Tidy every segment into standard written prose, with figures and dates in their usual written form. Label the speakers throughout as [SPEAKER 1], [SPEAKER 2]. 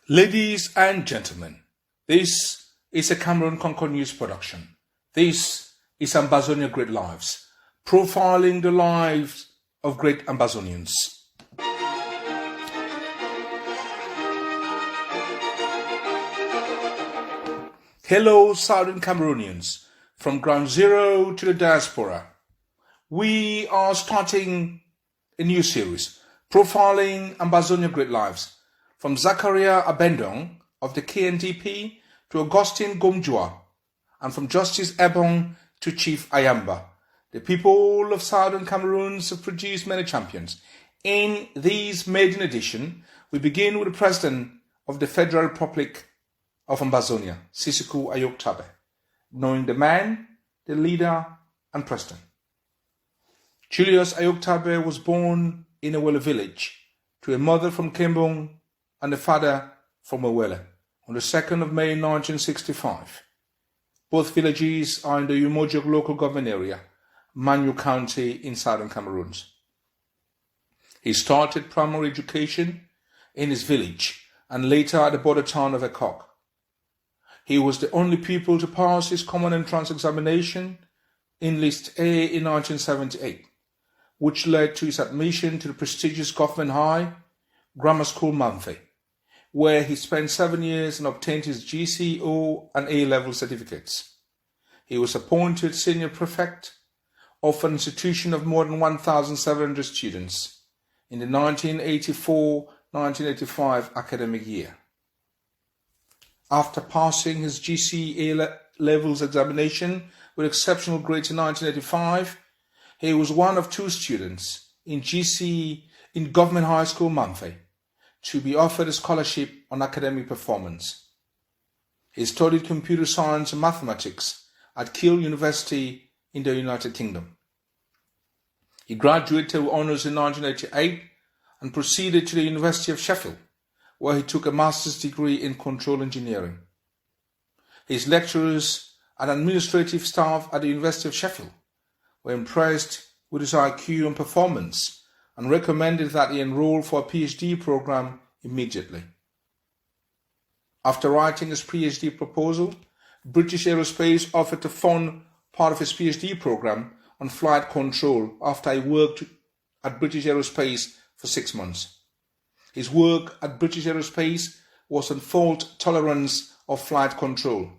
[SPEAKER 1] Ladies and gentlemen, this is a Cameroon Concord News production. This is Ambazonia Great Lives, profiling the lives of great Ambazonians. Hello, Southern Cameroonians, from ground zero to the diaspora. We are starting a new series, profiling Ambazonia Great Lives, from Zakaria Abendong of the KNDP to Augustine Gomjua, and from Justice Ebong to Chief Ayamba. The people of Southern Cameroons have produced many champions. In this maiden edition, we begin with the President of the Federal Republic of Ambazonia, Sisiku Ayok Tabe, knowing the man, the leader, and President. Julius Ayok Tabe was born in Awele village to a mother from Kembong and a father from Awele on the 2nd of May 1965. Both villages are in the Umojok local government area, Manyu County in Southern Cameroons. He started primary education in his village and later at the border town of Ekok. He was the only pupil to pass his common entrance examination in List A in 1978, which led to his admission to the prestigious Government High Grammar School Manthe, where he spent 7 years and obtained his GCO and A-level certificates. He was appointed senior prefect of an institution of more than 1,700 students in the 1984-1985 academic year. After passing his GCA levels examination with exceptional grades in 1985, he was one of 2 students in Government High School Manthe to be offered a scholarship on academic performance. He studied computer science and mathematics at Keele University in the United Kingdom. He graduated with honours in 1988 and proceeded to the University of Sheffield, where he took a master's degree in control engineering. His lecturers and administrative staff at the University of Sheffield were impressed with his IQ and performance and recommended that he enroll for a PhD program immediately. After writing his PhD proposal, British Aerospace offered to fund part of his PhD program on flight control after he worked at British Aerospace for 6 months. His work at British Aerospace was on fault tolerance of flight control.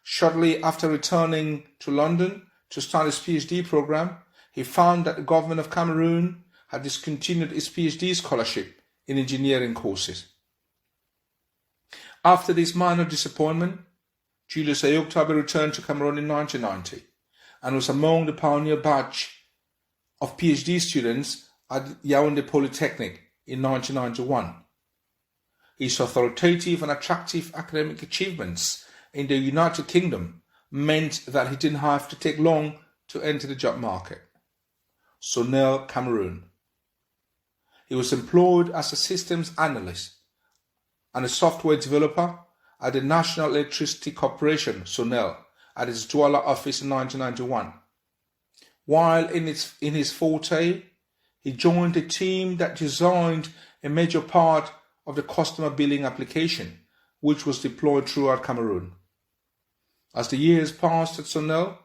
[SPEAKER 1] Shortly after returning to London to start his PhD program, he found that the government of Cameroon had discontinued his PhD scholarship in engineering courses. After this minor disappointment, Julius Ayok Tabe returned to Cameroon in 1990 and was among the pioneer batch of PhD students at Yaoundé Polytechnic in 1991. His authoritative and attractive academic achievements in the United Kingdom meant that he didn't have to take long to enter the job market. Sonel, Cameroon. He was employed as a systems analyst and a software developer at the National Electricity Corporation, Sonel, at its Douala office in 1991. While in his forte, he joined a team that designed a major part of the customer billing application, which was deployed throughout Cameroon. As the years passed at Sonel,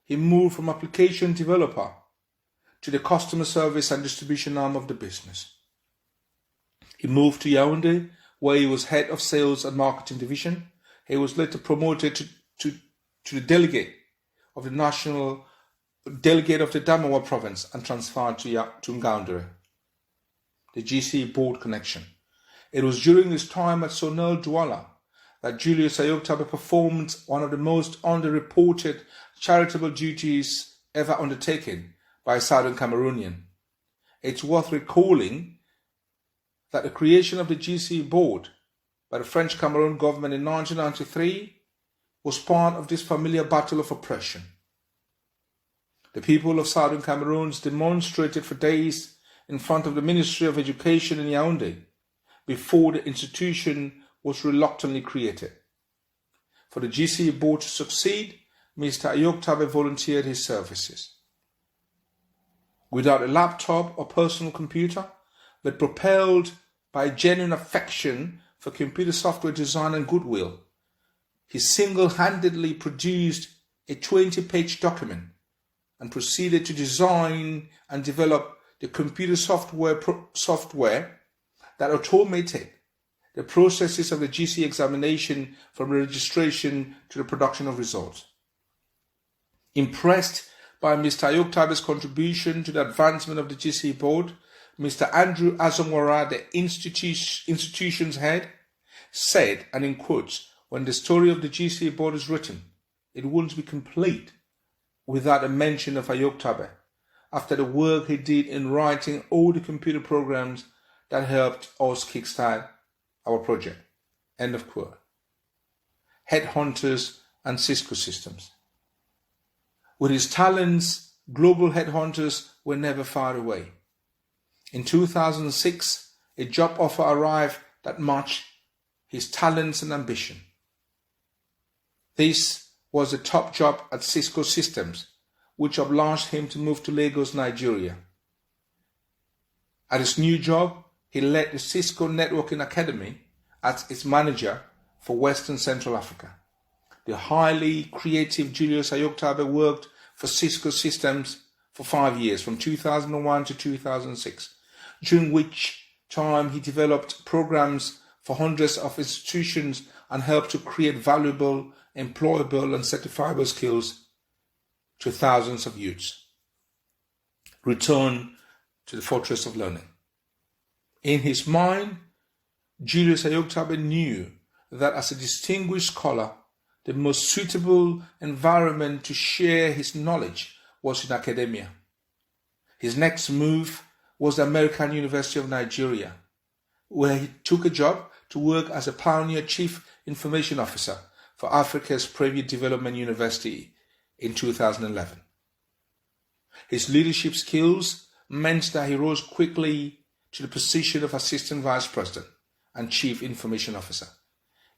[SPEAKER 1] he moved from application developer to the customer service and distribution arm of the business. He moved to Yaoundé, where he was head of sales and marketing division. He was later promoted to the delegate of the Damawa province and transferred to Ngaoundéré, the GC board connection. It was during his time at Sonel Douala that Julius Ayok Tabe performed one of the most underreported charitable duties ever undertaken by a Southern Cameroonian. It's worth recalling that the creation of the GC board by the French Cameroon government in 1993 was part of this familiar battle of oppression. The people of Southern Cameroon demonstrated for days in front of the Ministry of Education in Yaoundé before the institution was reluctantly created. For the GC board to succeed, Mr. Ayok Tabe volunteered his services. Without a laptop or personal computer, but propelled by genuine affection for computer software design and goodwill. He single-handedly produced a 20-page document and proceeded to design and develop the computer software that automated the processes of the GC examination from registration to the production of results. Impressed by Mr. Ayok Tabe's contribution to the advancement of the GC board, Mr. Andrew Azonwara, the institution's head, said, and in quotes, "When the story of the GC board is written, it won't be complete without a mention of Ayok Tabe, after the work he did in writing all the computer programs that helped us kickstart our project." End of quote. Headhunters and Cisco Systems. With his talents, global headhunters were never far away. In 2006, a job offer arrived that matched his talents and ambition. This was the top job at Cisco Systems, which obliged him to move to Lagos, Nigeria. At his new job, he led the Cisco Networking Academy as its manager for Western Central Africa. The highly creative Julius Ayok Tabe worked for Cisco Systems for 5 years, from 2001 to 2006, during which time he developed programs for hundreds of institutions and helped to create valuable, employable and certifiable skills to thousands of youths. Return to the fortress of learning. In his mind, Julius Ayok Tabe knew that as a distinguished scholar, the most suitable environment to share his knowledge was in academia. His next move was the American University of Nigeria, where he took a job to work as a pioneer chief information officer for Africa's Premier Development University in 2011. His leadership skills meant that he rose quickly to the position of Assistant Vice President and Chief Information Officer,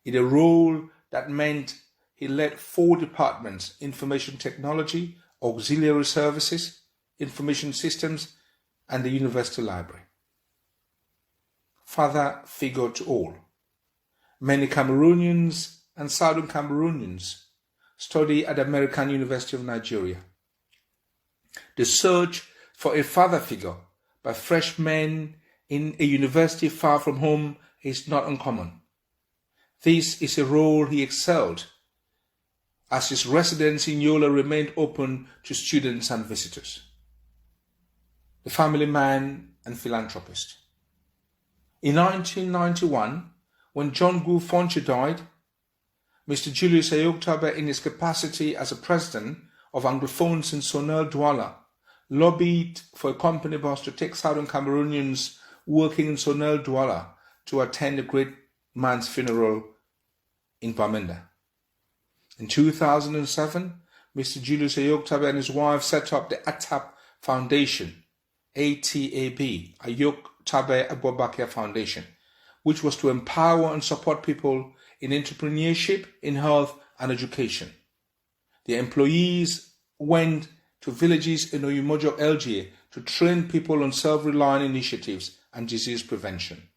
[SPEAKER 1] in a role that meant he led 4 departments: Information Technology, Auxiliary Services, Information Systems, and the University Library. Father figure to all. Many Cameroonians and Southern Cameroonians study at the American University of Nigeria. The search for a father figure by freshmen in a university far from home is not uncommon. This is a role he excelled, as his residence in Yola remained open to students and visitors. The family man and philanthropist. In 1991, when John Gu Fonche died, Mr. Julius Ayok Tabe, in his capacity as a president of Anglophones in Sonel Douala, lobbied for a company bus to take Southern Cameroonians working in Sonel Douala to attend the great man's funeral in Bamenda. In 2007, Mr. Julius Ayok Tabe and his wife set up the ATAB Foundation, ATAB, Ayok Tabe Abubakar Foundation, which was to empower and support people in entrepreneurship, in health and education. The employees went to villages in Oyumojo, LGA, to train people on self-reliant initiatives and disease prevention.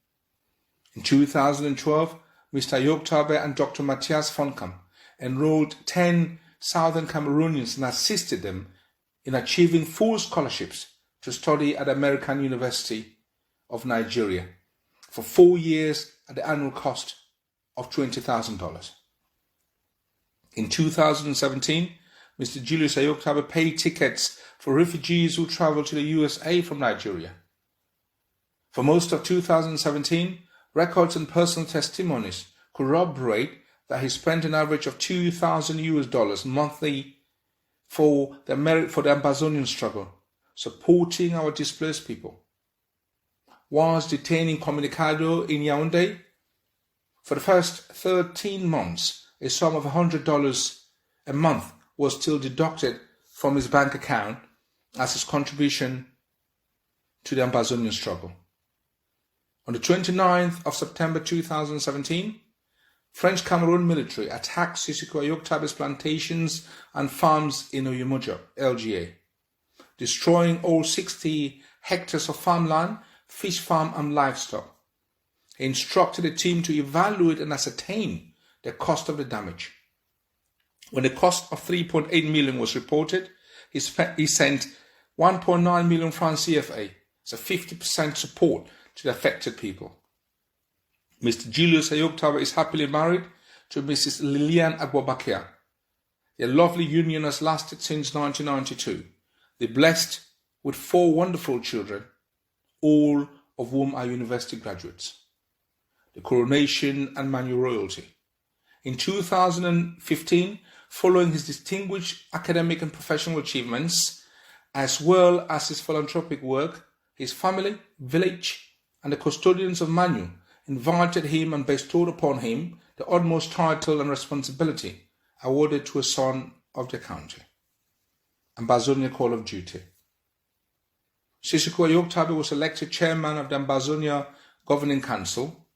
[SPEAKER 1] In 2012, Mr. Ayok Tabe and Dr. Matthias Fonkam enrolled 10 Southern Cameroonians and assisted them in achieving full scholarships to study at American University of Nigeria for 4 years at the annual cost of $20,000. In 2017, Mr. Julius Ayok Tabe paid tickets for refugees who traveled to the USA from Nigeria. For most of 2017, records and personal testimonies corroborate that he spent an average of $2,000 monthly for the Ambazonian struggle, supporting our displaced people. Whilst detained in Communicado in Yaoundé, for the first 13 months, a sum of $100 a month was still deducted from his bank account as his contribution to the Ambazonian struggle. On the 29th of September 2017, French Cameroon military attacked Sisiko Ayok Tabe's plantations and farms in Oyumojo, LGA, destroying all 60 hectares of farmland, fish farm and livestock. He instructed the team to evaluate and ascertain the cost of the damage. When the cost of 3.8 million was reported, he sent 1.9 million francs CFA, so 50% support to the affected people. Mr. Julius Ayoktabe is happily married to Mrs. Liliane Agbobakia. Their lovely union has lasted since 1992. They're blessed with 4 wonderful children, all of whom are university graduates. The coronation and manual royalty. In 2015, following his distinguished academic and professional achievements, as well as his philanthropic work, his family, village, and the custodians of Manu invited him and bestowed upon him the utmost title and responsibility awarded to a son of the county. Ambazonia Call of Duty. Sissoco Ayoktabe was elected chairman of the Ambazonia Governing Council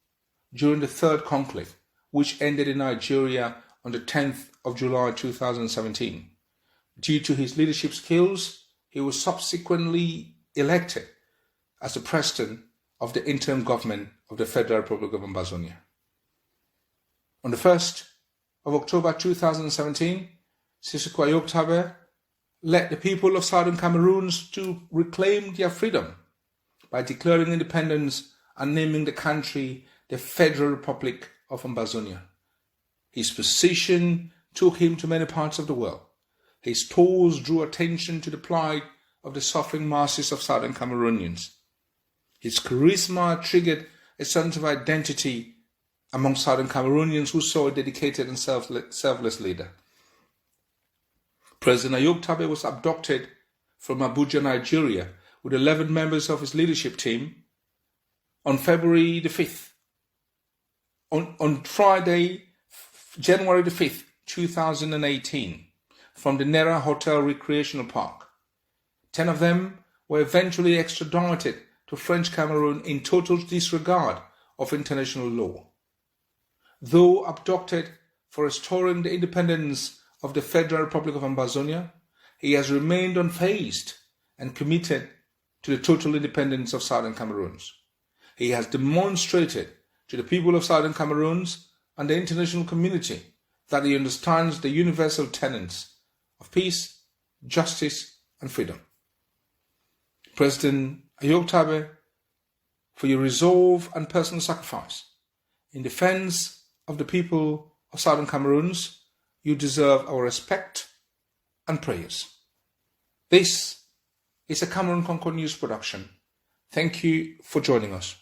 [SPEAKER 1] during the 3rd conclave, which ended in Nigeria on the 10th of July 2017. Due to his leadership skills, he was subsequently elected as the president of the interim government of the Federal Republic of Ambazonia. On the 1st of October 2017, Sissoco Ayoktabe led the people of Southern Cameroon to reclaim their freedom by declaring independence and naming the country the Federal Republic of Ambazonia. His position took him to many parts of the world. His tours drew attention to the plight of the suffering masses of Southern Cameroonians. His charisma triggered a sense of identity among Southern Cameroonians who saw a dedicated and selfless leader. President Ayoktabe was abducted from Abuja, Nigeria, with 11 members of his leadership team on February the 5th. On Friday, January the 5th, 2018, from the Nera Hotel Recreational Park. 10 of them were eventually extradited to French Cameroon in total disregard of international law. Though abducted for restoring the independence of the Federal Republic of Ambazonia, he has remained unfazed and committed to the total independence of Southern Cameroons. He has demonstrated to the people of Southern Cameroons and the international community that he understands the universal tenets of peace, justice, and freedom. President Ayoktabe, for your resolve and personal sacrifice in defense of the people of Southern Cameroons, you deserve our respect and prayers. This is a Cameroon Concord News production. Thank you for joining us.